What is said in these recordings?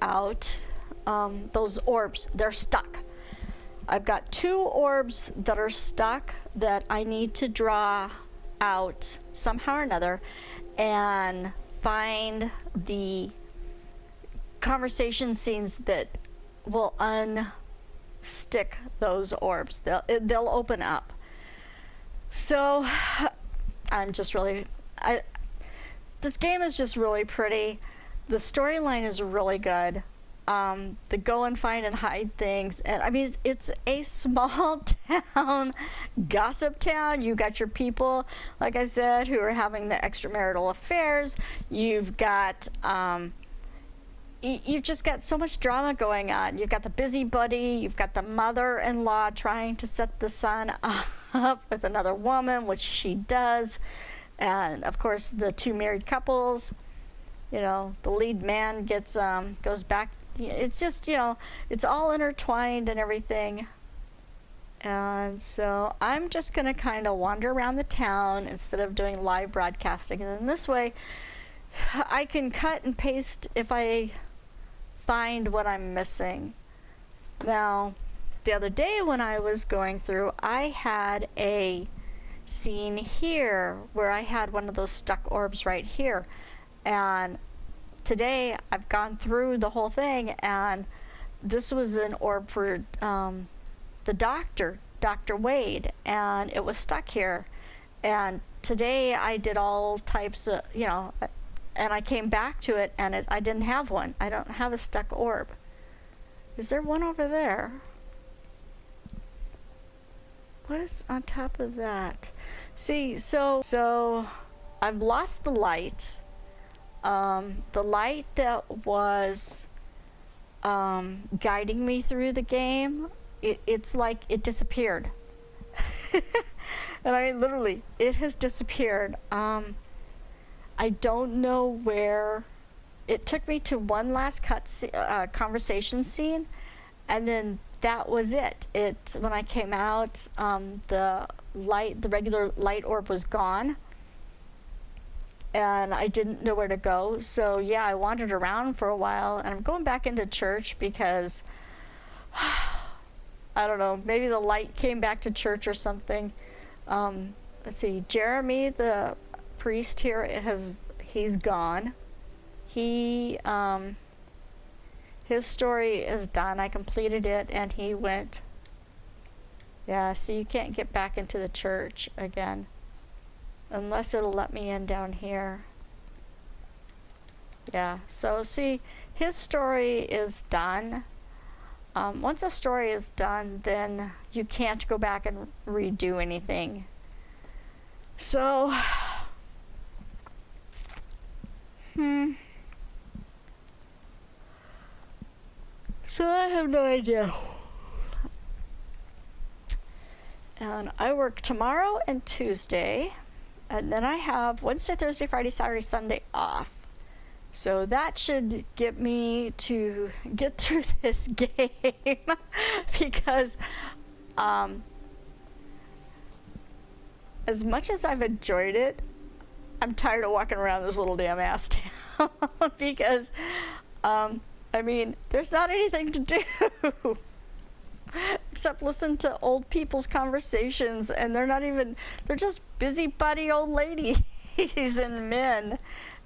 out those orbs. They're stuck. I've got 2 orbs that are stuck that I need to draw out somehow or another and find the conversation scenes that will unstick those orbs. They'll open up. So I'm just really, this game is just really pretty. The storyline is really good. The go and find and hide things, and I mean, it's a small town, gossip town. You got your people, like I said, who are having the extramarital affairs. You've got you've just got so much drama going on. You've got the busybody, you've got the mother-in-law trying to set the son up with another woman, which she does, and of course the 2 married couples. You know, the lead man gets goes back. It's just, you know, it's all intertwined and everything. And so I'm just going to kind of wander around the town instead of doing live broadcasting. And then this way I can cut and paste if I find what I'm missing. Now, the other day when I was going through, I had a scene here where I had one of those stuck orbs right here. And today I've gone through the whole thing, and this was an orb for the doctor, Dr. Wade, and it was stuck here. And today I did all types of, you know, and I came back to it, and I didn't have one. I don't have a stuck orb. Is there one over there? What is on top of that? See, so I've lost the light. The light that was guiding me through the game, it's like it disappeared. And I mean, literally, it has disappeared. I don't know where. It took me to one last conversation scene, and then that was it. When I came out, the regular light orb was gone. And I didn't know where to go. So yeah, I wandered around for a while, and I'm going back into church because I don't know, maybe the light came back to church or something. Let's see, Jeremy, the priest here, he's gone. His story is done. I completed it, and he went. Yeah, so you can't get back into the church again. Unless it'll let me in down here. Yeah, so see, his story is done. Once a story is done, then you can't go back and redo anything. So, so I have no idea. And I work tomorrow and Tuesday. And then I have Wednesday, Thursday, Friday, Saturday, Sunday off. So that should get me to get through this game. Because as much as I've enjoyed it, I'm tired of walking around this little damn ass town. Because, I mean, there's not anything to do. Except listen to old people's conversations, and they're just busybody old ladies and men,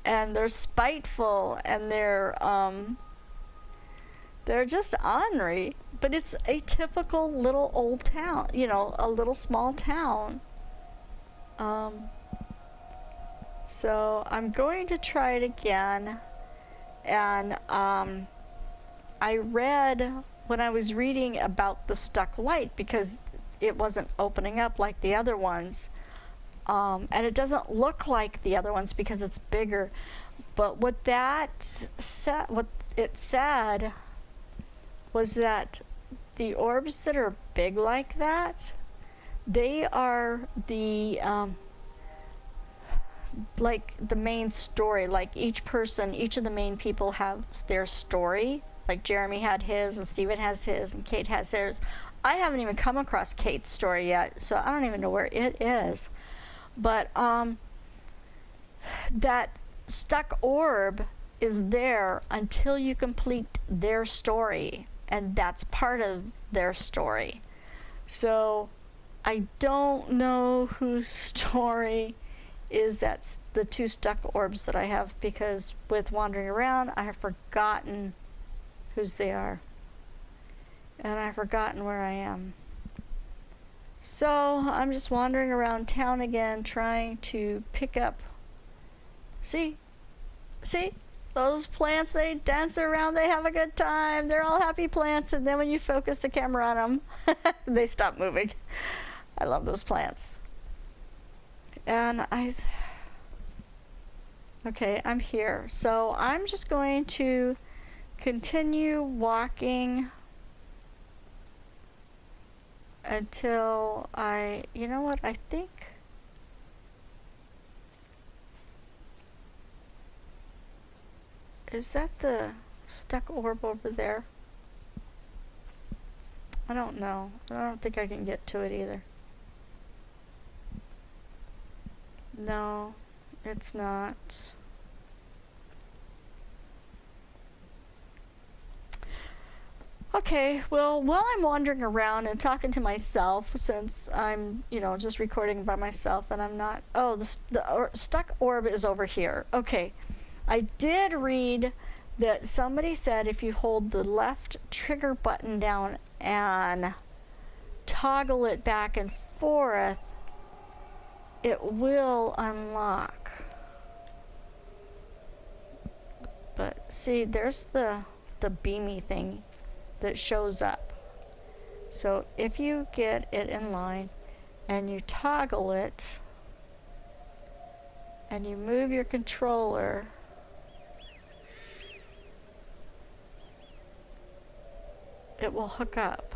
and they're spiteful, and they're just ornery. But it's a typical little old town, you know, a little small town. So I'm going to try it again, and I read when I was reading about the stuck light, because it wasn't opening up like the other ones, and it doesn't look like the other ones because it's bigger. But what it said was that the orbs that are big like that, they are the like the main story. Like each of the main people have their story. Like Jeremy had his, and Steven has his, and Kate has theirs. I haven't even come across Kate's story yet, so I don't even know where it is. But that stuck orb is there until you complete their story, and that's part of their story. So I don't know whose story is. That's the 2 stuck orbs that I have, because with wandering around I have forgotten whose they are, and I've forgotten where I am. So I'm just wandering around town again, trying to pick up. See those plants, they dance around, they have a good time, they're all happy plants, and then when you focus the camera on them, they stop moving. I love those plants. And okay, I'm here. So I'm just going to continue walking until you know what, I think is that the stuck orb over there? I don't know. I don't think I can get to it either. No, it's not. Okay, well, while I'm wandering around and talking to myself, since I'm, just recording by myself and I'm not... Oh, the stuck orb is over here. Okay, I did read that somebody said if you hold the left trigger button down and toggle it back and forth, it will unlock. But see, there's the beamy thing that shows up. So if you get it in line and you toggle it and you move your controller, it will hook up.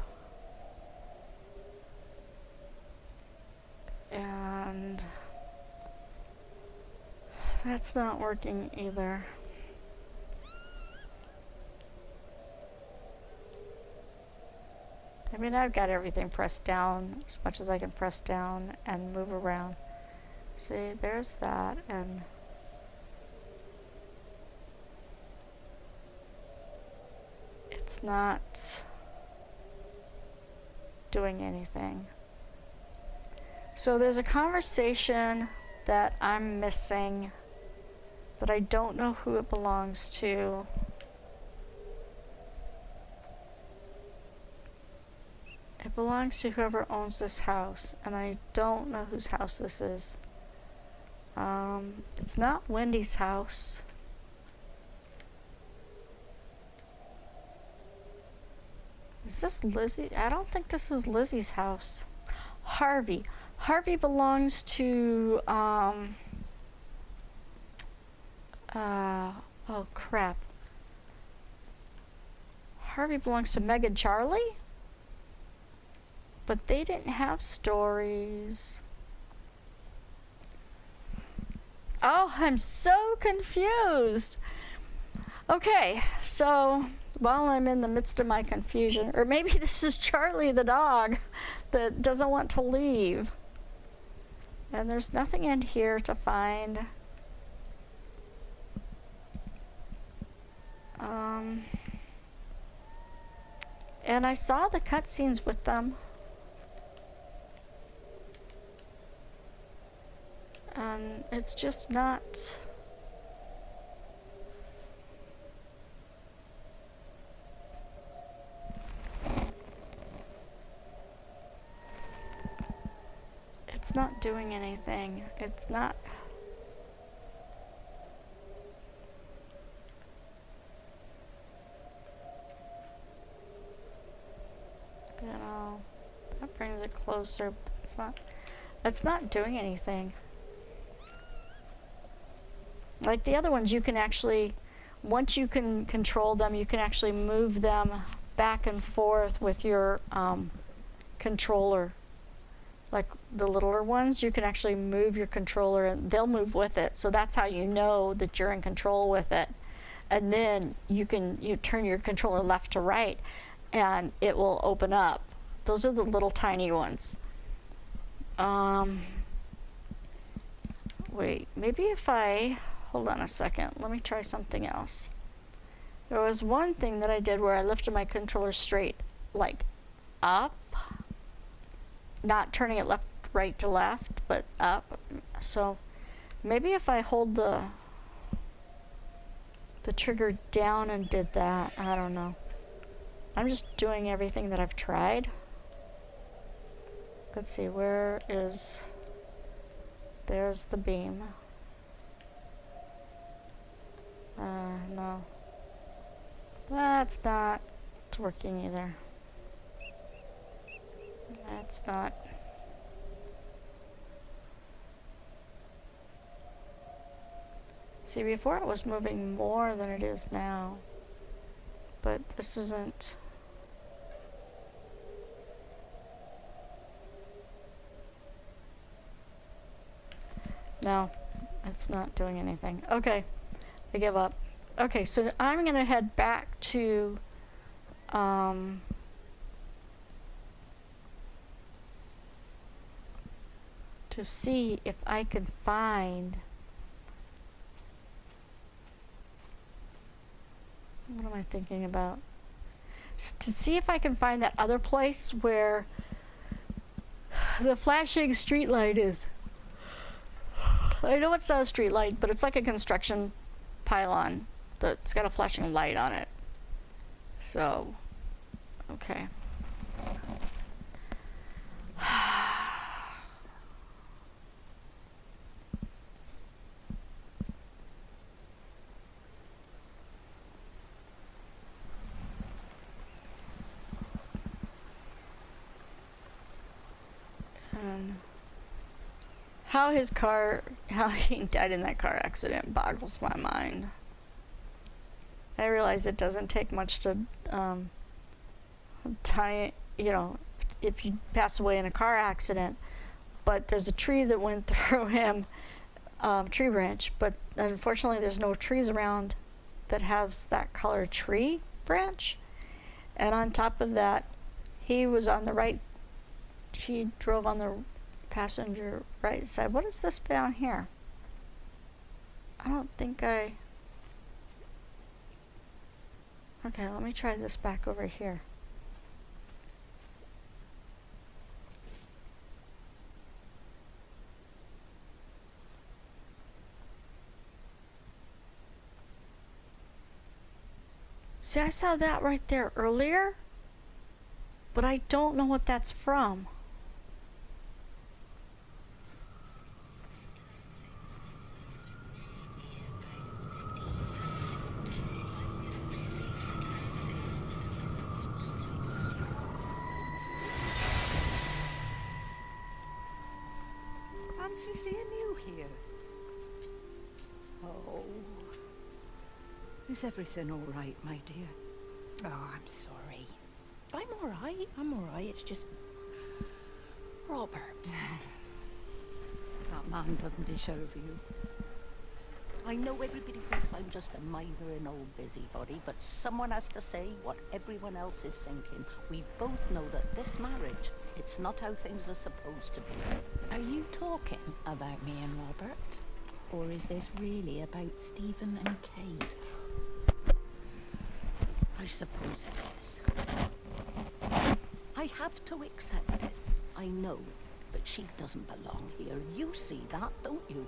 And that's not working either. I mean, I've got everything pressed down as much as I can press down and move around. See, there's that, and it's not doing anything. So there's a conversation that I'm missing, but I don't know who it belongs to. It belongs to whoever owns this house, and I don't know whose house this is. It's not Wendy's house. Is this Lizzie? I don't think this is Lizzie's house. Harvey. Harvey belongs to, oh crap. Harvey belongs to Meg and Charlie? But they didn't have stories. Oh, I'm so confused. Okay, so while I'm in the midst of my confusion, or maybe this is Charlie the dog that doesn't want to leave. And there's nothing in here to find. And I saw the cutscenes with them. It's just not... It's not doing anything. It's not... that brings it closer, but it's not doing anything. Like the other ones, you can actually, once you can control them, you can actually move them back and forth with your controller. Like the littler ones, you can actually move your controller and they'll move with it. So that's how you know that you're in control with it. And then you turn your controller left to right and it will open up. Those are the little tiny ones. Wait, maybe if I hold on a second. Let me try something else. There was one thing that I did where I lifted my controller straight, like up. Not turning it left, right to left, but up. So maybe if I hold the trigger down and did that, I don't know. I'm just doing everything that I've tried. Let's see, where is... There's the beam. No. That's not working either. That's not. See, before it was moving more than it is now. But this isn't. No, it's not doing anything. Okay, I give up. Okay, so I'm gonna head back to see if I can find, what am I thinking about? To see if I can find that other place where the flashing street light is. I know it's not a street light, but it's like a construction pylon that's got a flashing light on it. So, okay. How he died in that car accident boggles my mind. I realize it doesn't take much to die, you know, if you pass away in a car accident, but there's a tree that went through him, tree branch, but unfortunately there's no trees around that has that color tree branch, and on top of that, he was on the right, he drove on the passenger right side. What is this down here? I don't think I... Okay, let me try this back over here. See, I saw that right there earlier, but I don't know what that's from. Fancy seeing you here. Oh. Is everything all right, my dear? Oh, I'm sorry. I'm all right. It's just... Robert. That man doesn't deserve you. I know everybody thinks I'm just a mithering old busybody, but someone has to say what everyone else is thinking. We both know that this marriage, it's not how things are supposed to be. Are you talking about me and Robert? Or is this really about Stephen and Kate? I suppose it is. I have to accept it. I know, but she doesn't belong here. You see that, don't you?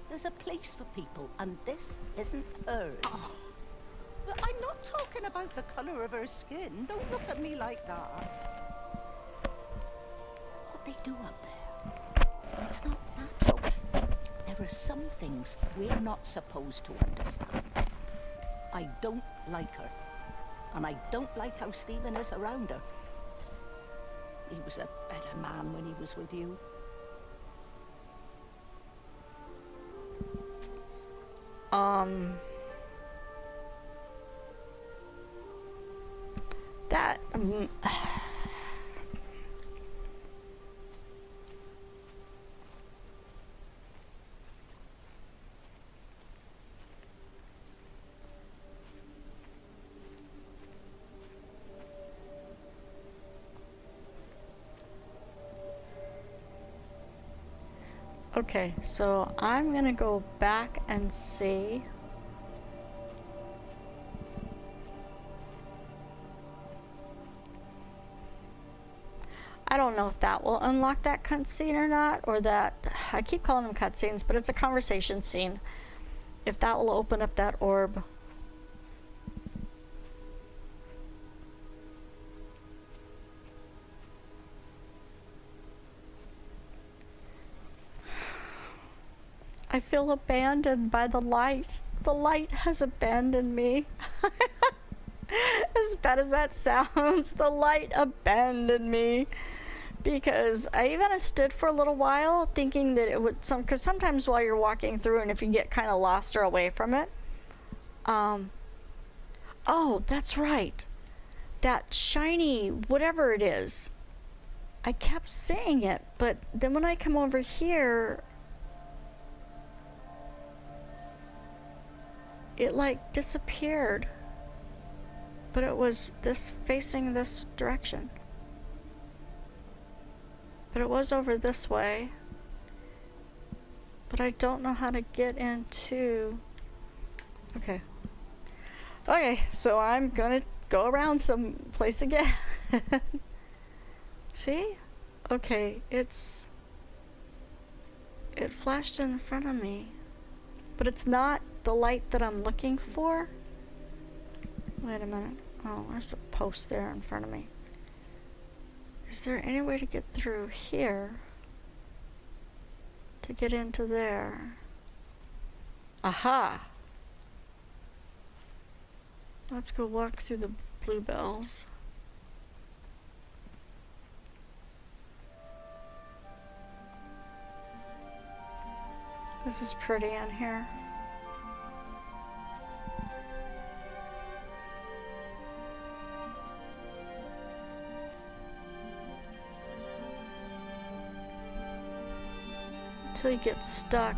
There's a place for people, and this isn't hers. Oh. But I'm not talking about the colour of her skin. Don't look at me like that. What they do up there, it's not natural. There are some things we're not supposed to understand. I don't like her, and I don't like how Stephen is around her. He was a better man when he was with you. That Okay, so I'm gonna go back and see. I don't know if that will unlock that cutscene or not, or that, I keep calling them cutscenes, but it's a conversation scene. If that will open up that orb. I feel abandoned by the light. The light has abandoned me. As bad as that sounds, the light abandoned me. Because I even stood for a little while thinking that it would because sometimes while you're walking through and if you get kind of lost or away from it, oh, that's right. That shiny whatever it is. I kept saying it, but then when I come over here, it like disappeared. But it was this facing this direction. But it was over this way. But I don't know how to get into... Okay. Okay, so I'm gonna go around some place again. See? Okay, it flashed in front of me. But it's not the light that I'm looking for. Wait a minute. Oh, there's a post there in front of me. Is there any way to get through here? To get into there? Aha! Let's go walk through the bluebells. This is pretty in here. Until you get stuck.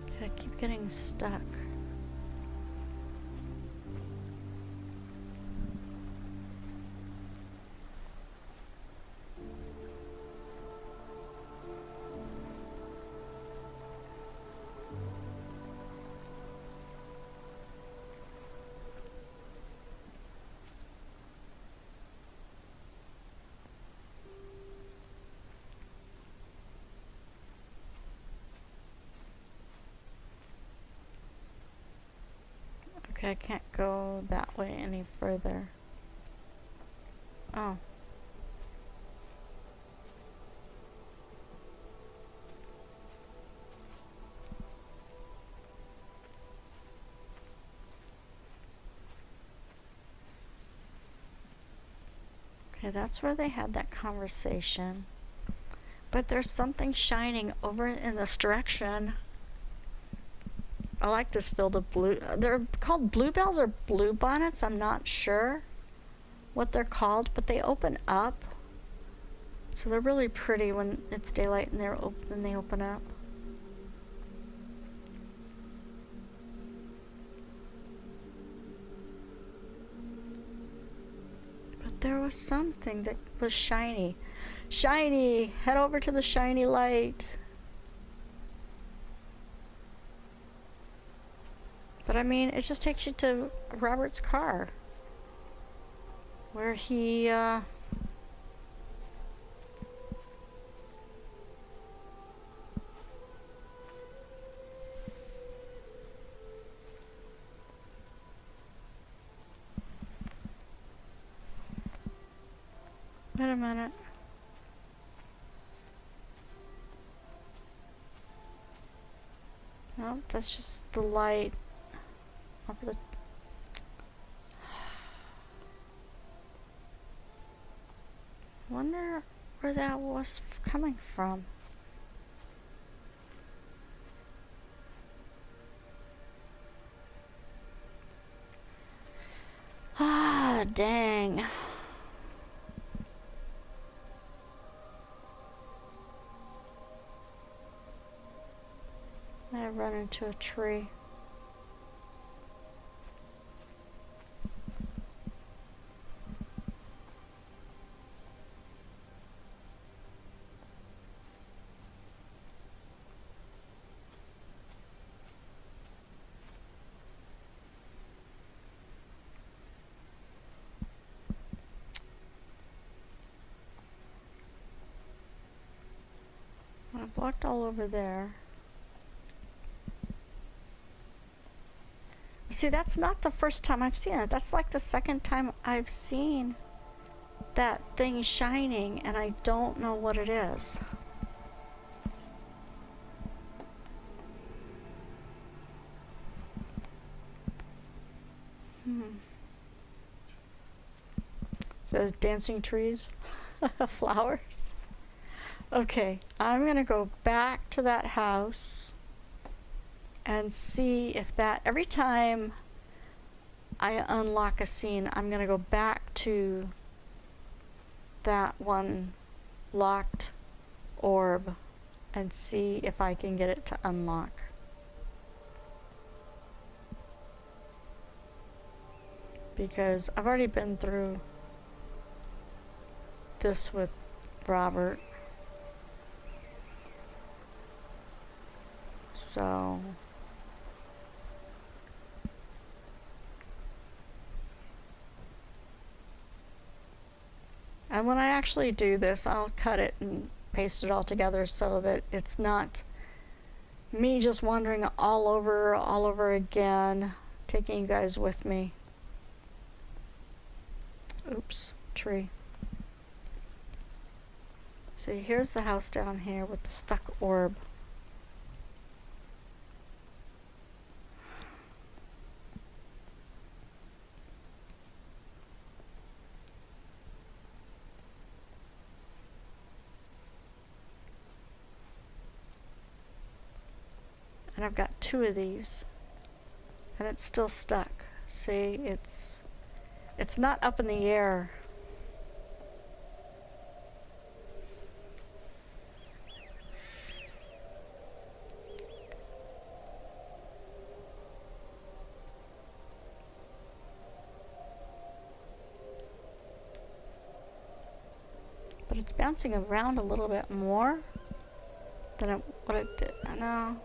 Okay, I keep getting stuck. Okay, I can't go that way any further. Oh. Okay, that's where they had that conversation. But there's something shining over in this direction. I like this field of blue. They're called bluebells or blue bonnets. I'm not sure what they're called, but they open up. So they're really pretty when it's daylight and they open up. But there was something that was shiny. Shiny! Head over to the shiny light. But I mean, it just takes you to Robert's car. Where he, Wait a minute. No, that's just the light. Up the wonder where that was coming from. dang. I run into a tree. I've walked all over there. See, that's not the first time I've seen it. That's like the second time I've seen that thing shining, and I don't know what it is. Says dancing trees, flowers. Okay, I'm gonna go back to that house and see if that, every time I unlock a scene, I'm gonna go back to that one locked orb and see if I can get it to unlock. Because I've already been through this with Robert. So and when I actually do this, I'll cut it and paste it all together so that it's not me just wandering all over again, taking you guys with me. Oops, tree. See, here's the house down here with the stuck orb. And I've got 2 of these, and it's still stuck. See, it's not up in the air. But it's bouncing around a little bit more than what it did. I know.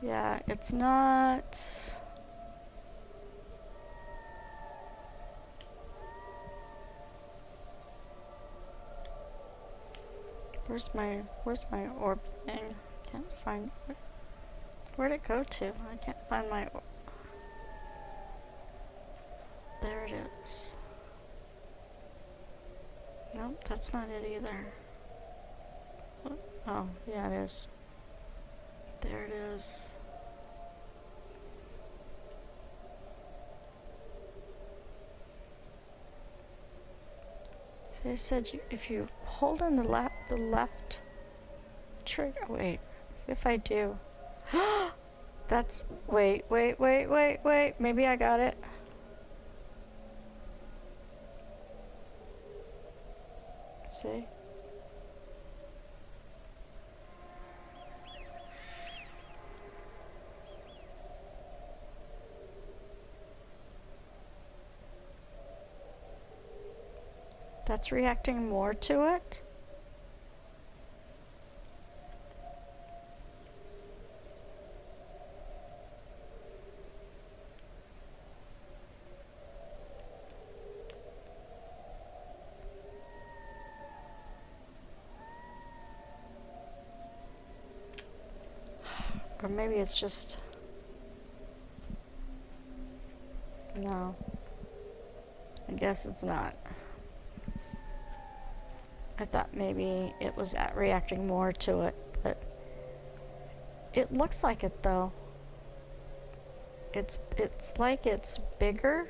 Yeah, it's not. Where's my orb thing? Can't find it. Where'd it go to? I can't find my orb. There it is. Nope, that's not it either. Oh, yeah, it is. There it is. They said if you hold in the left trigger. Wait, if I do, that's wait. Maybe I got it. See. That's reacting more to it. Or maybe it's just... No. I guess it's not. I thought maybe it was reacting more to it, but it looks like it though. It's like it's bigger.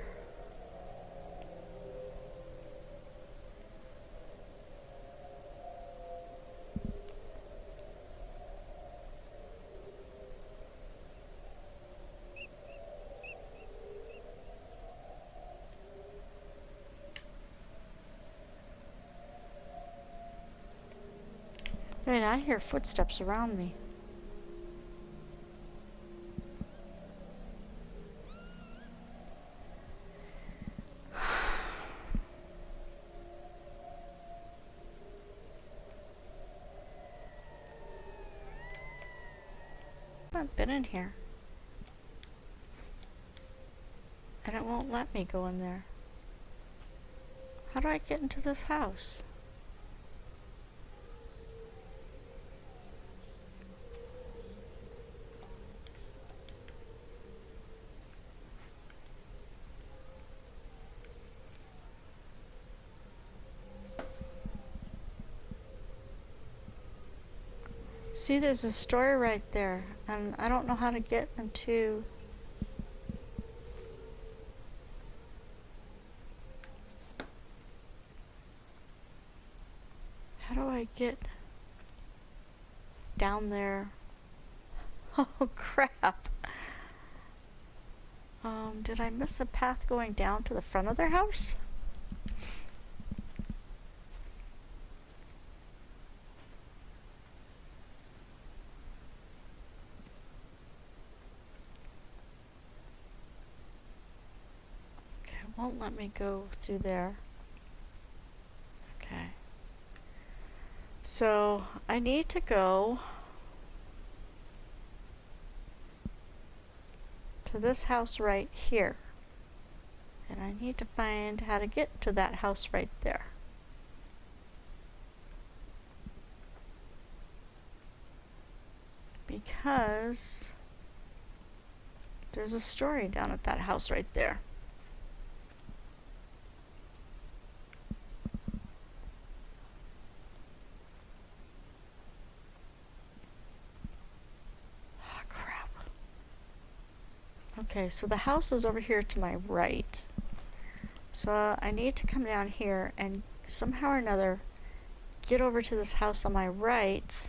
Wait, I hear footsteps around me. I've been in here. And it won't let me go in there. How do I get into this house? See, there's a story right there, and I don't know how to get into... How do I get down there? Oh, crap. Did I miss a path going down to the front of their house? Okay, it won't let me go through there. Okay. So, I need to go to this house right here. And I need to find how to get to that house right there. Because there's a story down at that house right there. Oh, crap. Okay, so the house is over here to my right. So I need to come down here and somehow or another get over to this house on my right.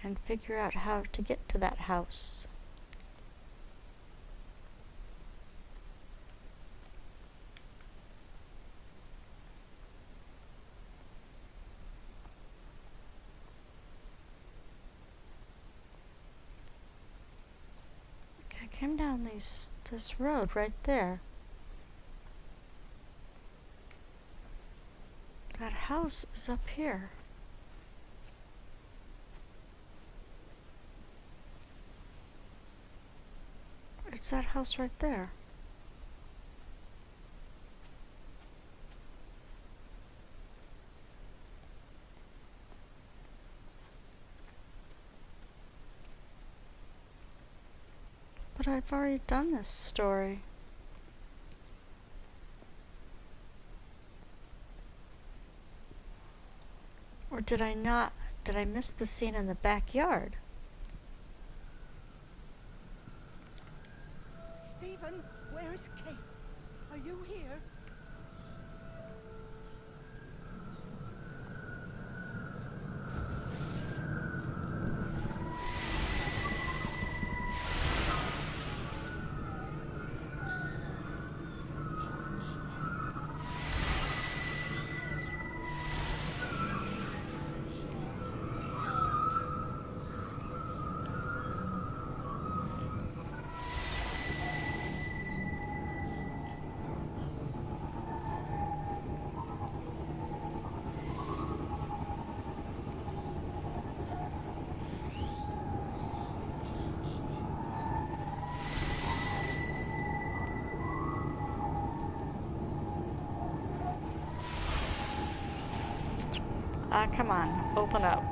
And figure out how to get to that house. Okay, I came down this road right there. That house is up here. It's that house right there. But I've already done this story. Or did I not? Did I miss the scene in the backyard? Stephen, where's Kate? Are you here? Ah, come on, open up.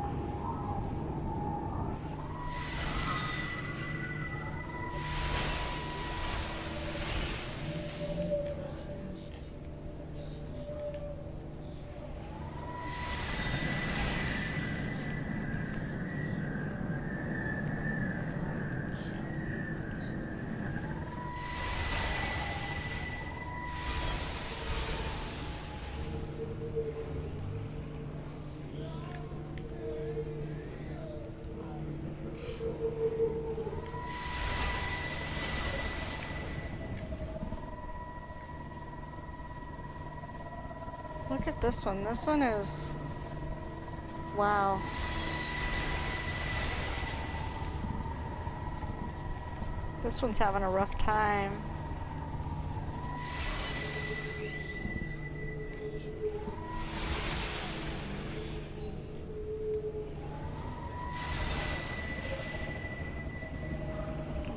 look at this one. This one is... Wow. This one's having a rough time.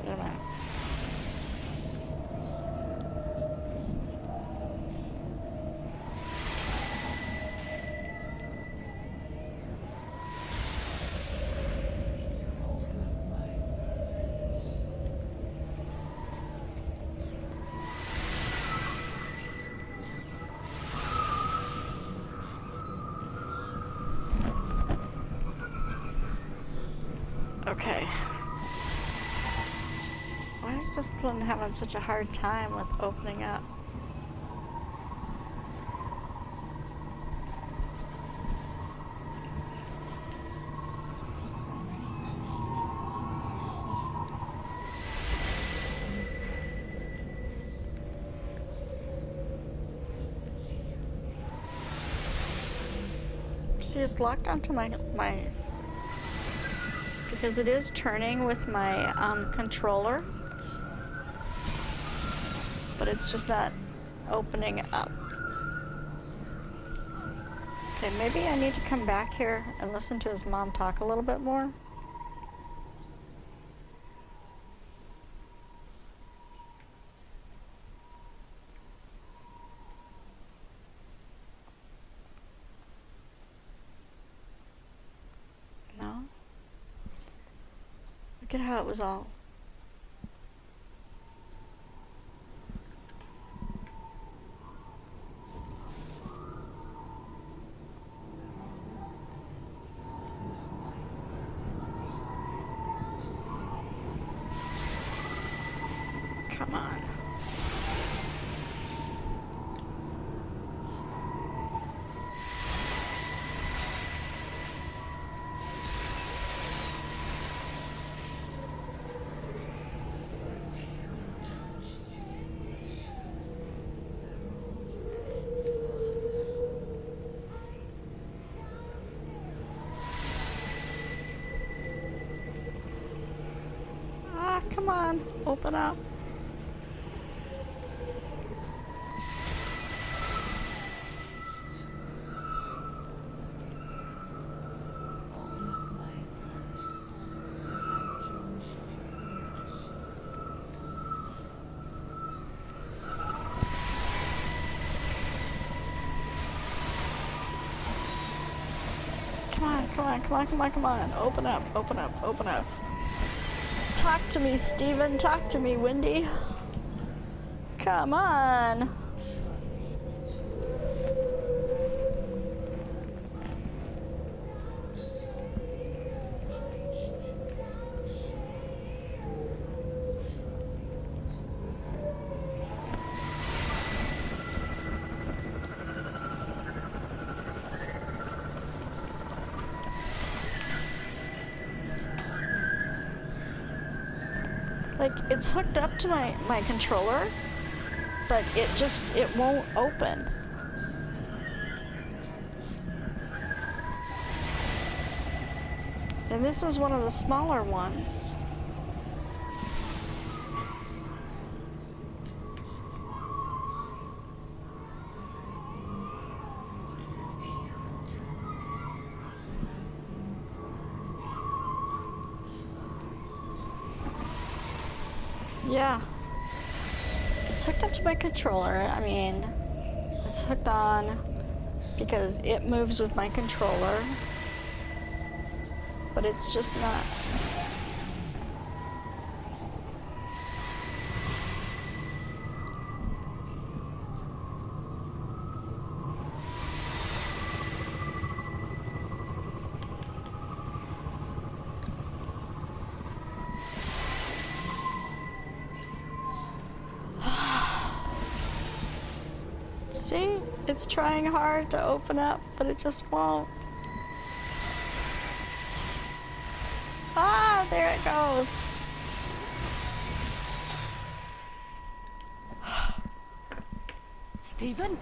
Wait a minute. Okay. Why is this one having such a hard time with opening up? See, it's locked onto my because it is turning with my controller, but it's just not opening up. Okay, maybe I need to come back here and listen to his mom talk a little bit more. No? Look at how it was all... Come on. Ah, come on. Open up. Come on. Open up. Talk to me, Steven. Talk to me, Wendy. Come on. Like, it's hooked up to my controller, but it won't open. And this is one of the smaller ones. Yeah. It's hooked up to my controller. I mean, it's hooked on because it moves with my controller. But it's just not. See? It's trying hard to open up, but it just won't. Ah, there it goes. Stephen?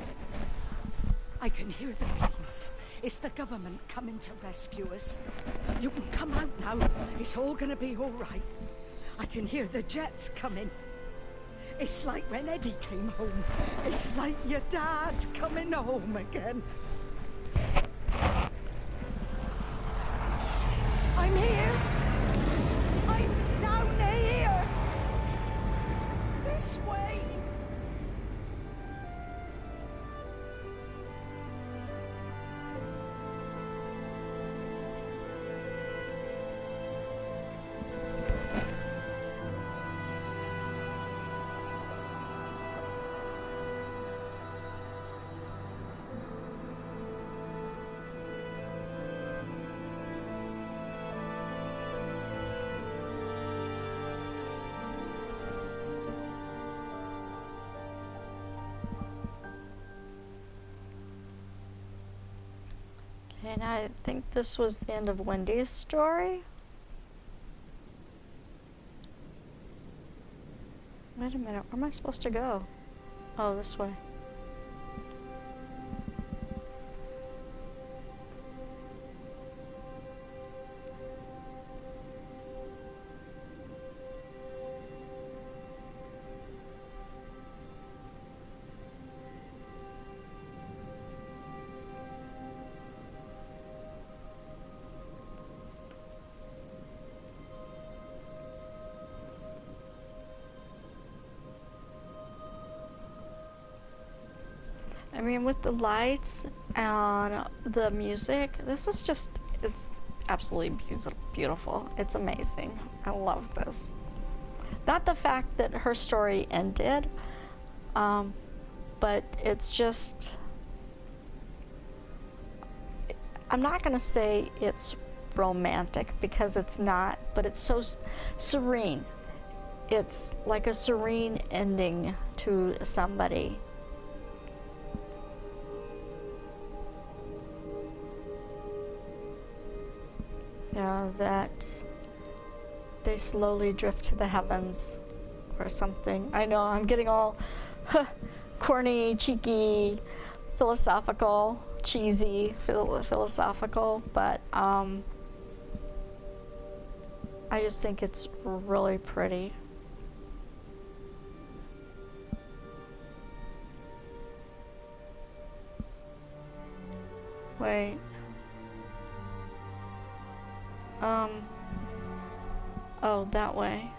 I can hear the planes. It's the government coming to rescue us. You can come out now. It's all gonna be all right. I can hear the jets coming. It's like when Eddie came home. It's like your dad coming home again. I'm here. I'm down here. This way. And I think this was the end of Wendy's story. Wait a minute, where am I supposed to go? Oh, this way. I mean, with the lights and the music, this is just, it's absolutely beautiful. It's amazing. I love this. Not the fact that her story ended, but it's just, I'm not going to say it's romantic because it's not, but it's so serene. It's like a serene ending to somebody. That they slowly drift to the heavens or something. I know, I'm getting all corny, cheeky, philosophical, cheesy, philosophical, but I just think it's really pretty. Wait. Oh, that way.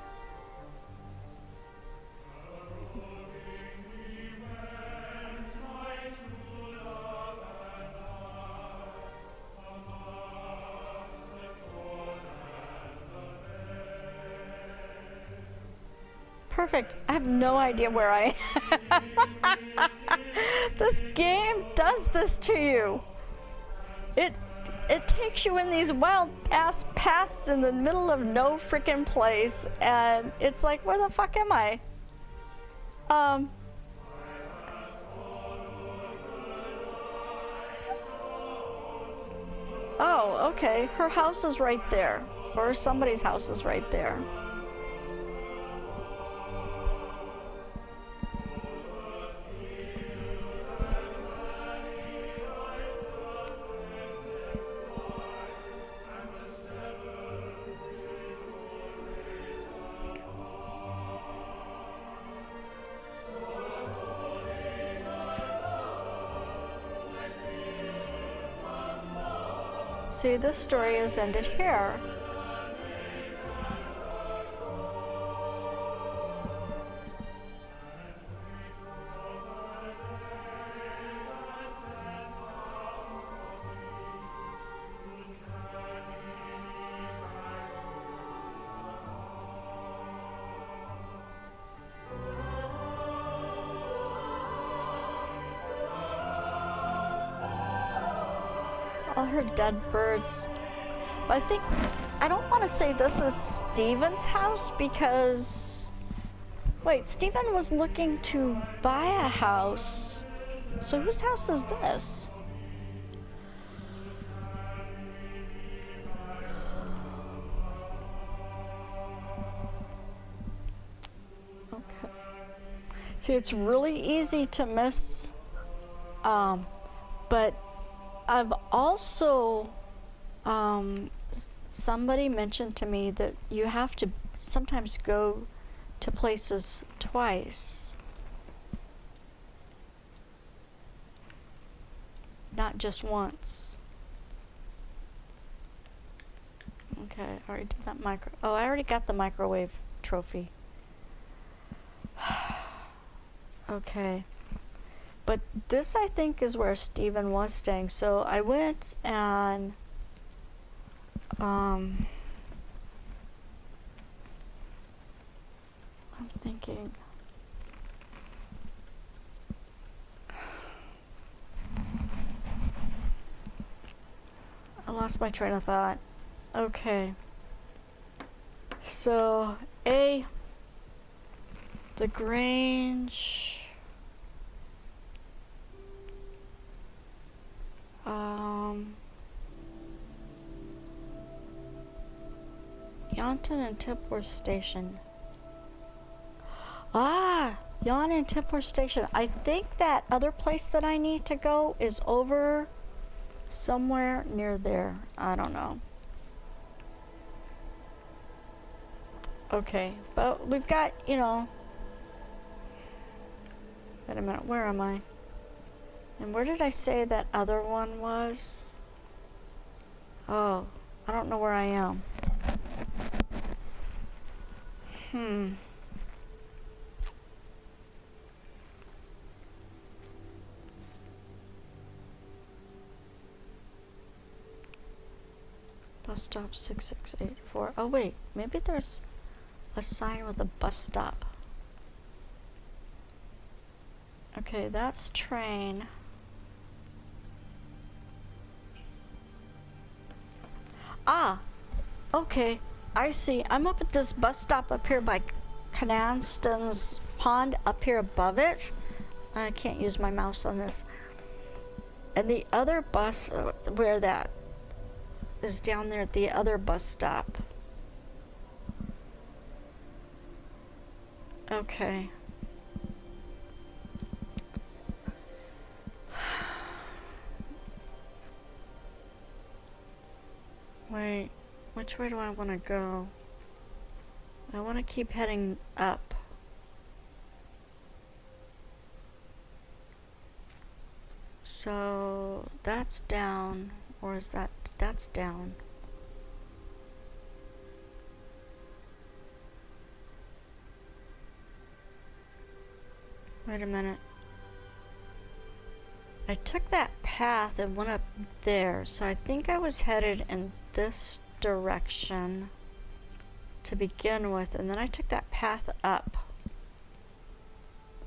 Perfect. I have no idea where I am. This game does this to you. It takes you in these wild ass paths in the middle of no freaking place, and it's like, where the fuck am I? Oh, okay. Her house is right there, or somebody's house is right there. See, this story is ended here. All her dead birds. But I don't want to say this is Stephen's house because, wait, Stephen was looking to buy a house. So whose house is this? Okay. See, it's really easy to miss But I've also, somebody mentioned to me that you have to sometimes go to places twice, not just once. Okay, I already did that oh, I already got the microwave trophy. Okay. But this, I think, is where Stephen was staying. So I went and I'm thinking, I lost my train of thought. Okay. So the Grange, Yaunton and Tipworth Station. Ah, Yaunton and Tipworth Station. I think that other place that I need to go is over somewhere near there. I don't know. Okay, but we've got, you know, wait a minute, where am I? And where did I say that other one was? Oh, I don't know where I am. Bus stop 6684. Oh wait, maybe there's a sign with a bus stop. Okay, that's train. Ah, okay, I see. I'm up at this bus stop up here by Cananston's Pond, up here above it. I can't use my mouse on this. And the other bus, where that is down there at the other bus stop. Okay. Wait, which way do I want to go? I want to keep heading up. So that's down, or is that's down? Wait a minute. I took that path and went up there, so I think I was headed in this direction to begin with, and then I took that path up.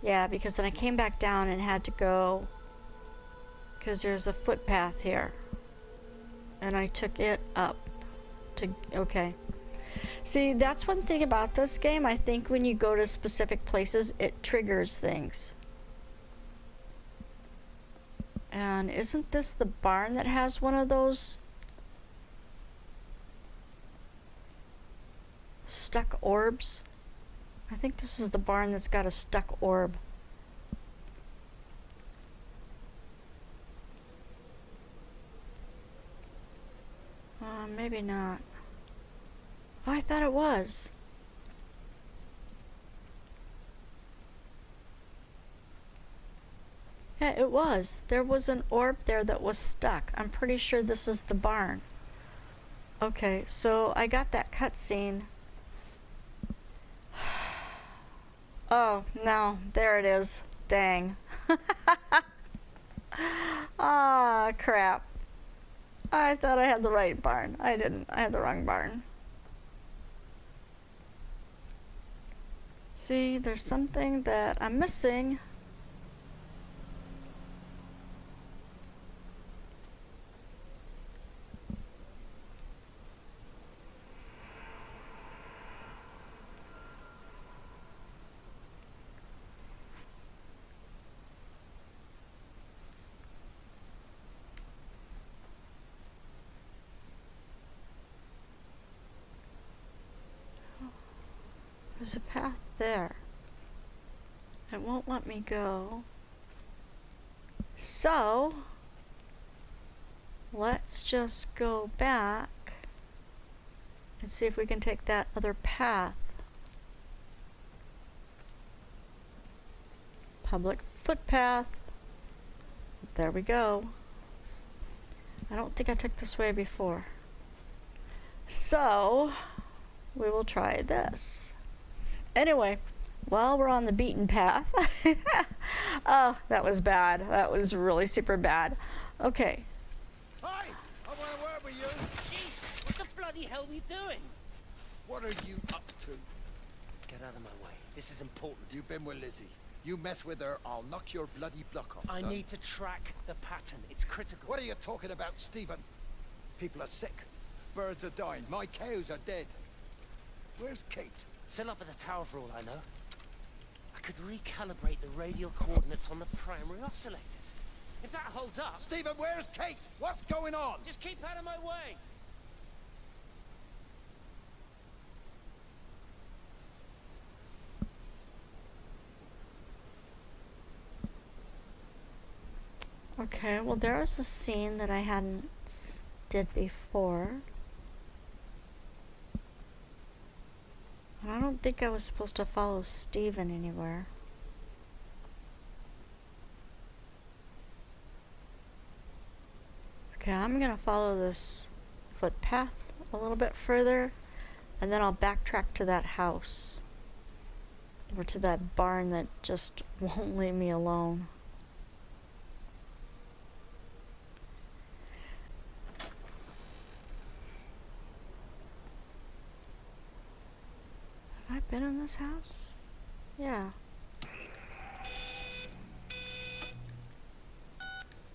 Yeah, because then I came back down and had to go, because there's a footpath here, and I took it up to, okay. See, that's one thing about this game. I think when you go to specific places, it triggers things. And isn't this the barn that has one of those stuck orbs? I think this is the barn that's got a stuck orb. Maybe not. Oh, I thought it was. Yeah, it was. There was an orb there that was stuck. I'm pretty sure this is the barn. Okay, so I got that cutscene. Oh, no, there it is. Dang. Ah, crap. I thought I had the right barn. I didn't. I had the wrong barn. See, there's something that I'm missing. There's a path there. It won't let me go. So, let's just go back and see if we can take that other path. Public footpath. There we go. I don't think I took this way before. So, we will try this. Anyway, well, we're on the beaten path. Oh, that was bad. That was really super bad. Okay. Hi! I want to word with you. Jesus, what the bloody hell are you doing? What are you up to? Get out of my way. This is important. You've been with Lizzie. You mess with her, I'll knock your bloody block off, I son. need to track the pattern. It's critical. What are you talking about, Stephen? People are sick. Birds are dying. My cows are dead. Where's Kate? Still up at the tower for all I know. I could recalibrate the radial coordinates on the primary oscillators. If that holds up... Stephen, where's Kate? What's going on? Just keep out of my way! Okay, well there was a scene that I hadn't did before. And I don't think I was supposed to follow Steven anywhere. Okay, I'm gonna follow this footpath a little bit further, and then I'll backtrack to that house. Or to that barn that just won't leave me alone. Have I been in this house? Yeah.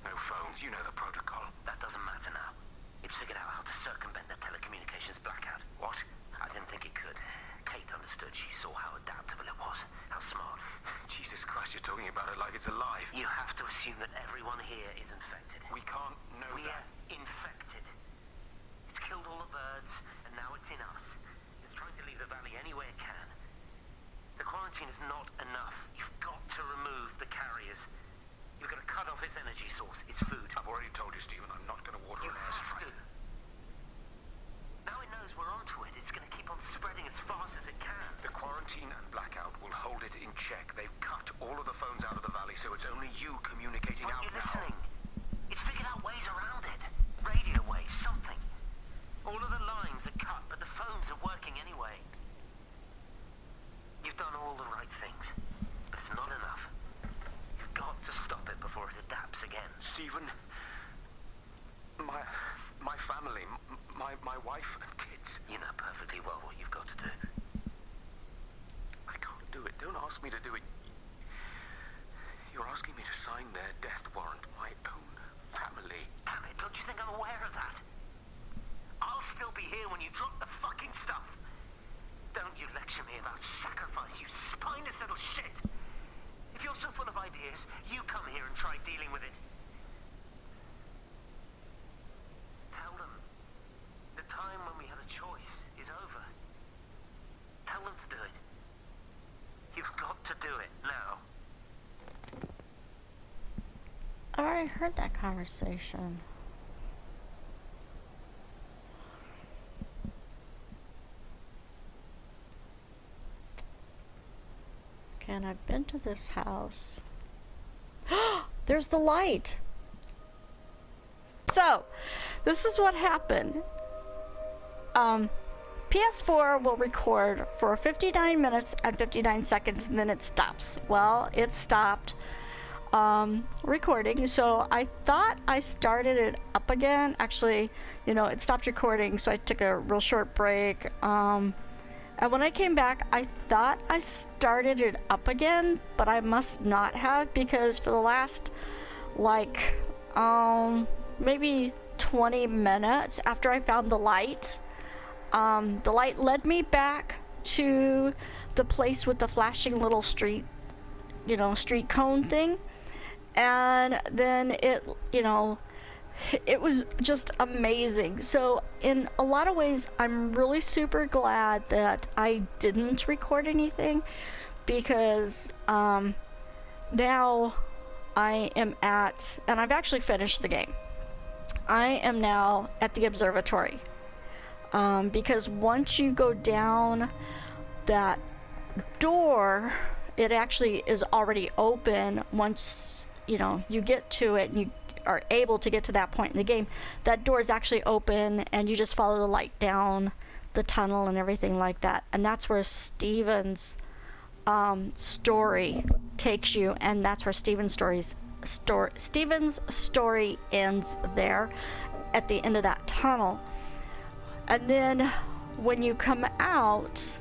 No phones, you know the protocol. That doesn't matter now. It's figured out how to circumvent the telecommunications blackout. What? I didn't think it could. Kate understood. She saw how adaptable it was. How smart. Jesus Christ, you're talking about it like it's alive. You have to assume that everyone here is infected. We can't know that. We're infected. It's killed all the birds, and now it's in us. It's trying to leave the valley any way it can. The quarantine is not enough. You've got to remove the carriers. You've got to cut off its energy source, its food. I've already told you, Stephen, I'm not going to water an airstrike. Now it knows we're onto it. It's going to keep on spreading as fast as it can. The quarantine and blackout will hold it in check. They've cut all of the phones out of the valley, so it's only you communicating out now. Aren't you listening? It's figured out ways around it. Radio waves, something. All of the lines are cut, but the phones are working anyway. You've done all the right things, but it's not enough. You've got to stop it before it adapts again. Stephen, my family, my wife and kids. You know perfectly well what you've got to do. I can't do it. Don't ask me to do it. You're asking me to sign their death warrant. My own family. Damn it, don't you think I'm aware of that? I'll still be here when you drop the fucking stuff. Don't you lecture me about sacrifice, you spineless little shit. If you're so full of ideas, you come here and try dealing with it. Tell them the time when we had a choice is over. Tell them to do it. You've got to do it now. I already heard that conversation. Okay, and I've been to this house. There's the light! So, this is what happened. PS4 will record for 59 minutes and 59 seconds and then it stops. Well, it stopped recording, so I thought I started it up again. Actually, you know, it stopped recording, so I took a real short break. And when I came back, I thought I started it up again, but I must not have, because for the last, like, maybe 20 minutes after I found the light led me back to the place with the flashing little street, you know, street cone thing. And then it, you know, it was just amazing. So in a lot of ways, I'm really super glad that I didn't record anything, because now I am at, and I've actually finished the game. I am now at the observatory. Because once you go down that door, it actually is already open. Once, you know, you get to it and you are able to get to that point in the game, that door is actually open and you just follow the light down the tunnel and everything like that. And that's where Steven's story takes you, and that's where Steven's story ends there at the end of that tunnel. And then when you come out,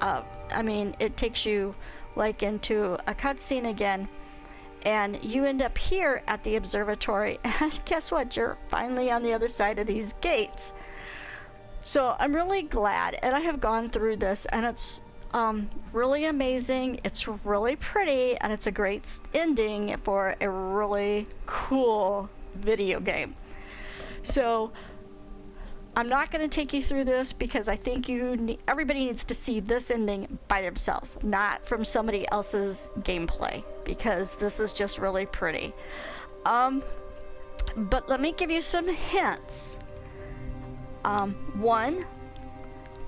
I mean, it takes you like into a cutscene again, and you end up here at the observatory, and guess what? You're finally on the other side of these gates. So I'm really glad, and I have gone through this, and it's really amazing. It's really pretty, and it's a great ending for a really cool video game. So I'm not going to take you through this because I think everybody needs to see this ending by themselves, not from somebody else's gameplay, because this is just really pretty. But let me give you some hints. One,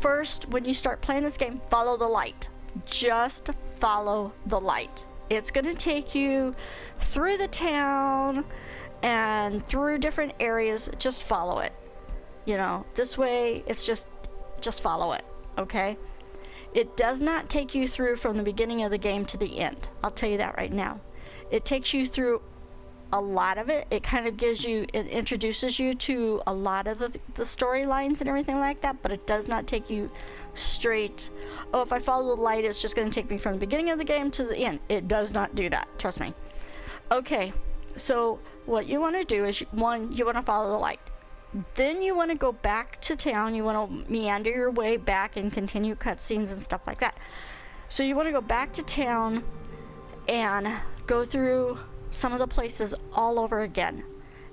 first, when you start playing this game, follow the light. Just follow the light. It's going to take you through the town and through different areas. Just follow it. You know, this way, it's just follow it, okay? It does not take you through from the beginning of the game to the end. I'll tell you that right now. It takes you through a lot of it. It kind of it introduces you to a lot of the storylines and everything like that, but it does not take you straight, oh, if I follow the light, it's just going to take me from the beginning of the game to the end. It does not do that, trust me. Okay, so what you want to do is, one, you want to follow the light. Then you want to go back to town. You want to meander your way back and continue cutscenes and stuff like that. So you want to go back to town and go through some of the places all over again.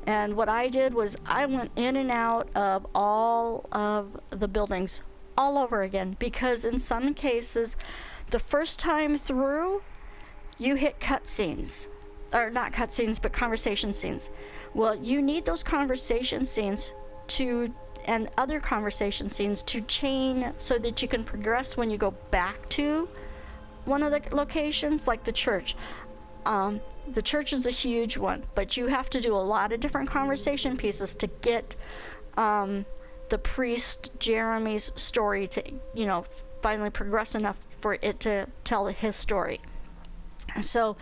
And what I did was I went in and out of all of the buildings all over again, because in some cases the first time through you hit cutscenes, or not cutscenes but conversation scenes. Well, you need those conversation scenes and other conversation scenes to chain so that you can progress when you go back to one of the locations, like the church. The church is a huge one, but you have to do a lot of different conversation pieces to get the priest Jeremy's story to, you know, finally progress enough for it to tell his story. So,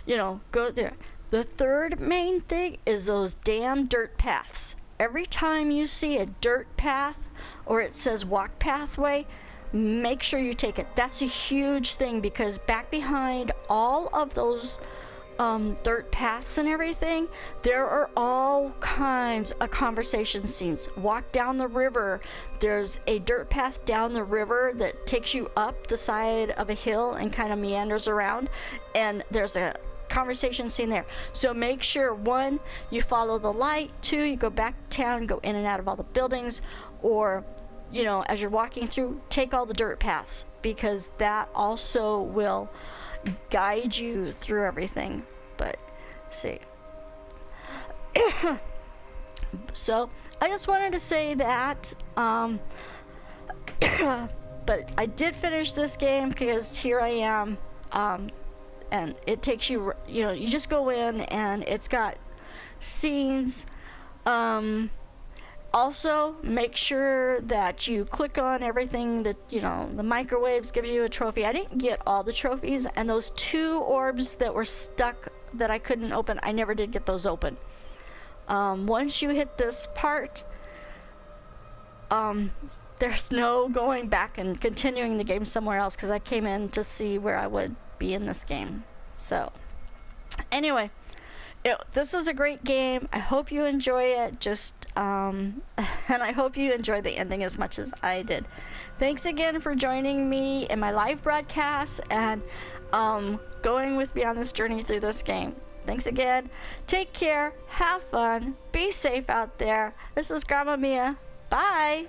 you know, go there. The third main thing is those damn dirt paths. Every time you see a dirt path or it says walk pathway, make sure you take it. That's a huge thing, because back behind all of those dirt paths and everything, there are all kinds of conversation scenes. Walk down the river. There's a dirt path down the river that takes you up the side of a hill and kind of meanders around, and there's a conversation scene there. So make sure, one, you follow the light, two, you go back to town, go in and out of all the buildings, or, you know, as you're walking through, take all the dirt paths, because that also will guide you through everything. But see, so I just wanted to say that, but I did finish this game because here I am, and it takes you, you know, you just go in and it's got scenes. Also, make sure that you click on everything that, you know, the microwaves give you a trophy. I didn't get all the trophies, and those 2 orbs that were stuck that I couldn't open, I never did get those open. Once you hit this part, there's no going back and continuing the game somewhere else, because I came in to see where I would be in this game. So, anyway, this is a great game. I hope you enjoy it. And I hope you enjoy the ending as much as I did. Thanks again for joining me in my live broadcast and going with me on this journey through this game. Thanks again. Take care. Have fun. Be safe out there. This is Gramma Mia. Bye.